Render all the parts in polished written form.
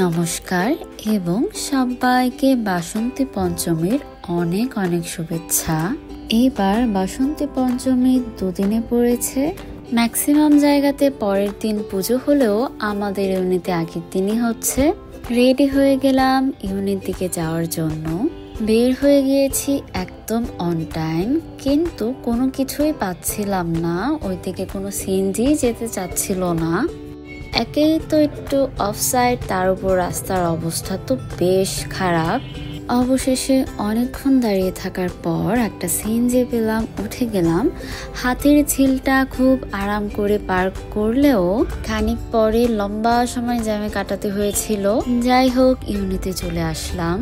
নমস্কার এবং সবাইকে বাসন্তী পঞ্চমীর অনেক অনেক শুভেচ্ছা। এবার বাসন্তী পঞ্চমী দুদিনে পড়েছে। ম্যাক্সিমাম জায়গাতে পরের দিন পুজো হলেও আমাদের ইউনিতে আগের দিনই হচ্ছে। রেডি হয়ে গেলাম ইউনির দিকে যাওয়ার জন্য। বের হয়ে গিয়েছি একদম অন টাইম, কিন্তু কোনো কিছুই পাচ্ছিলাম না। ওই দিকে কোনো সিএনজি যেতে চাচ্ছিল না। একেই তো একটু অফসাইড, তার উপর রাস্তার অবস্থা তো বেশ খারাপ। অবশেষে অনেকক্ষণ দাঁড়িয়ে থাকার পর একটা সিএনজি পেলাম, উঠে গেলাম। হাতির ঝিলটা খুব আরাম করে পার করলেও খানিক পরে লম্বা সময় জ্যামে কাটাতে হয়েছিল। যাই হোক, ইউনিতে চলে আসলাম।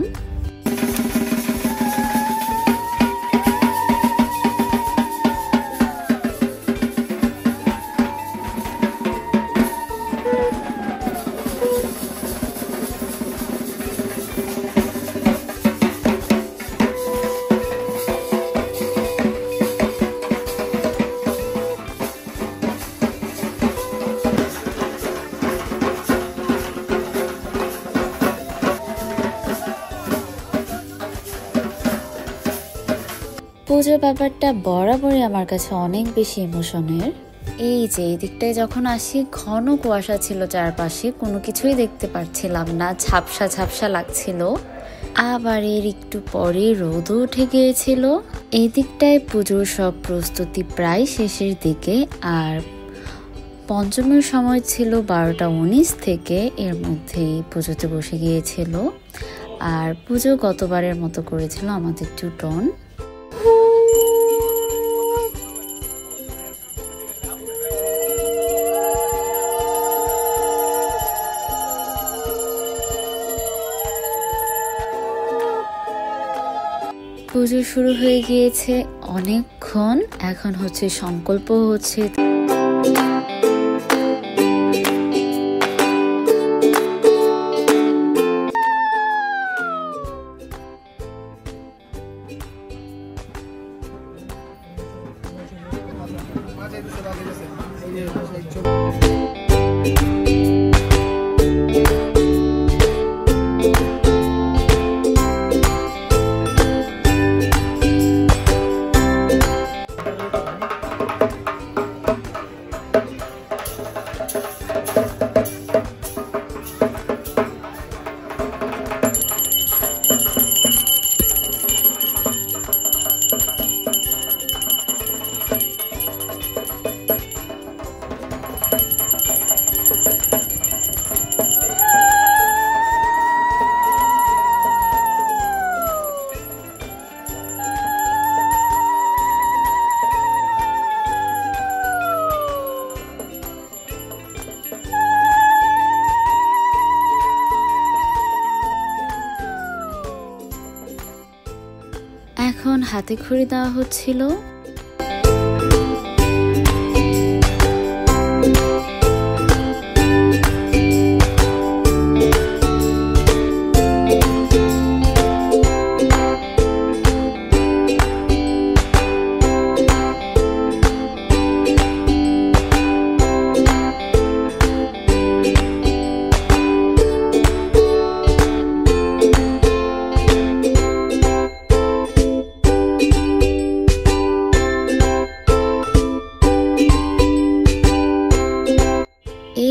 পুজো ব্যাপারটা বরাবরই আমার কাছে অনেক বেশি ইমোশনের। এই যে এই দিকটায় যখন আসি, ঘন কুয়াশা ছিল চারপাশে, কোনো কিছুই দেখতে পারছিলাম না, ঝাপসা ঝাপসা লাগছিল। আবার এর একটু পরে রোদও উঠে গিয়েছিল। এই দিকটায় পুজোর সব প্রস্তুতি প্রায় শেষের দিকে, আর পঞ্চমীর সময় ছিল 12টা 19 থেকে। এর মধ্যেই পুজোতে বসে গিয়েছিল। আর পুজো গতবারের মতো করেছিল আমাদের টুটন। পুজো শুরু হয়ে গিয়েছে অনেকক্ষণ। এখন হচ্ছে সংকল্প হচ্ছে। এখন হাতে খড়ি দেওয়া হচ্ছিল।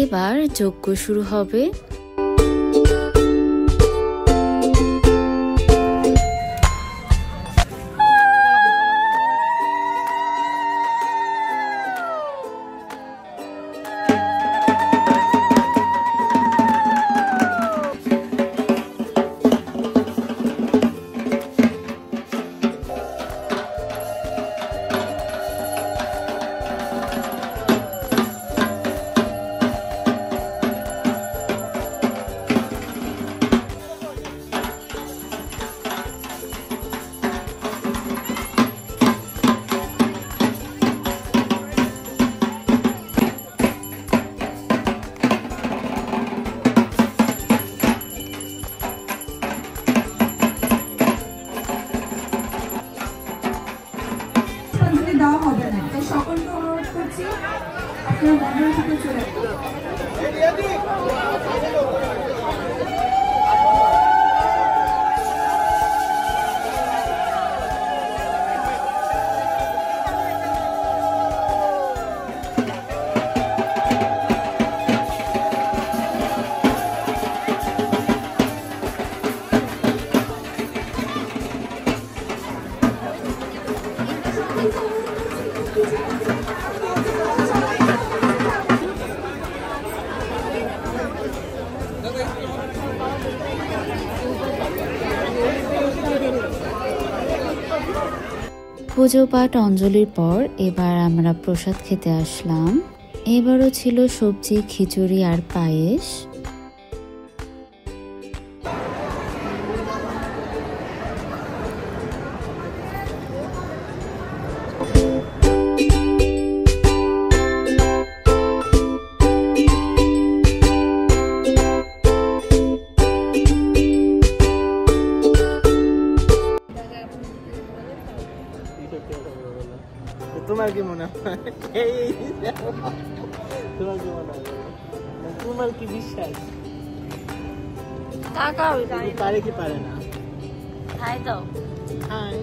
এবার যজ্ঞ শুরু হবে। পুজো পাঠ অঞ্জলির পর এবার আমরা প্রসাদ খেতে আসলাম। এবারও ছিল সবজি, খিচুড়ি আর পায়েস। তোমার কি মনে হয়? তোমার কি মনে হয়? তোমার কি বিশ্বাস? পারে কি পারে না? হাই দাও। হাই।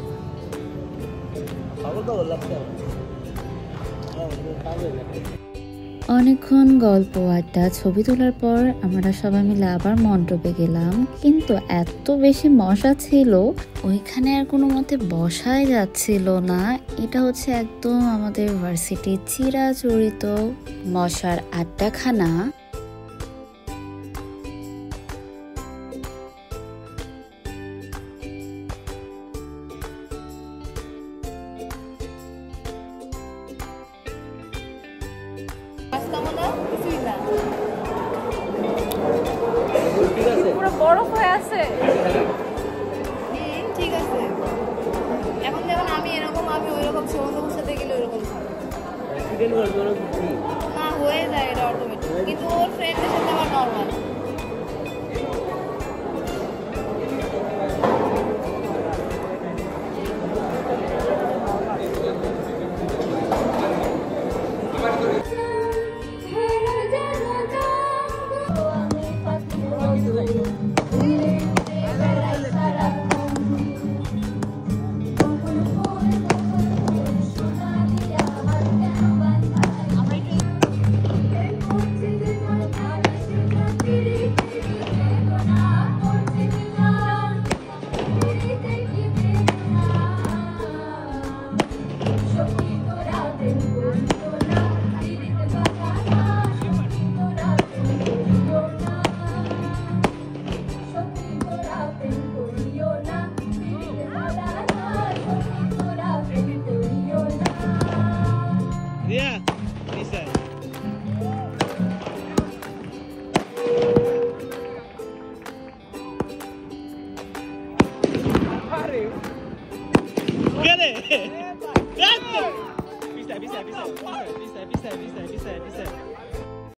পাগল তো লাগছে। অনেকক্ষণ গল্প আড্ডা ছবি তোলার পর আমরা সবাই মিলে আবার মণ্ডপে গেলাম, কিন্তু এত বেশি মশা ছিল ওইখানে আর কোনো মতে বসাই যাচ্ছিল না। এটা হচ্ছে একদম আমাদের ভার্সিটির চিরাচরিত মশার আড্ডাখানা। পুরো বরফ হয়ে আছে। ঠিক আছে, এখন যেমন আমি এরকম, আমি ওইরকম সমুদ্রের সাথে গেলে ওইরকম না হয়ে যায়, এটা অটোমেটিক। কিন্তু ওর ফ্রেন্ডের সাথে আমার নর্মাল। Bisa.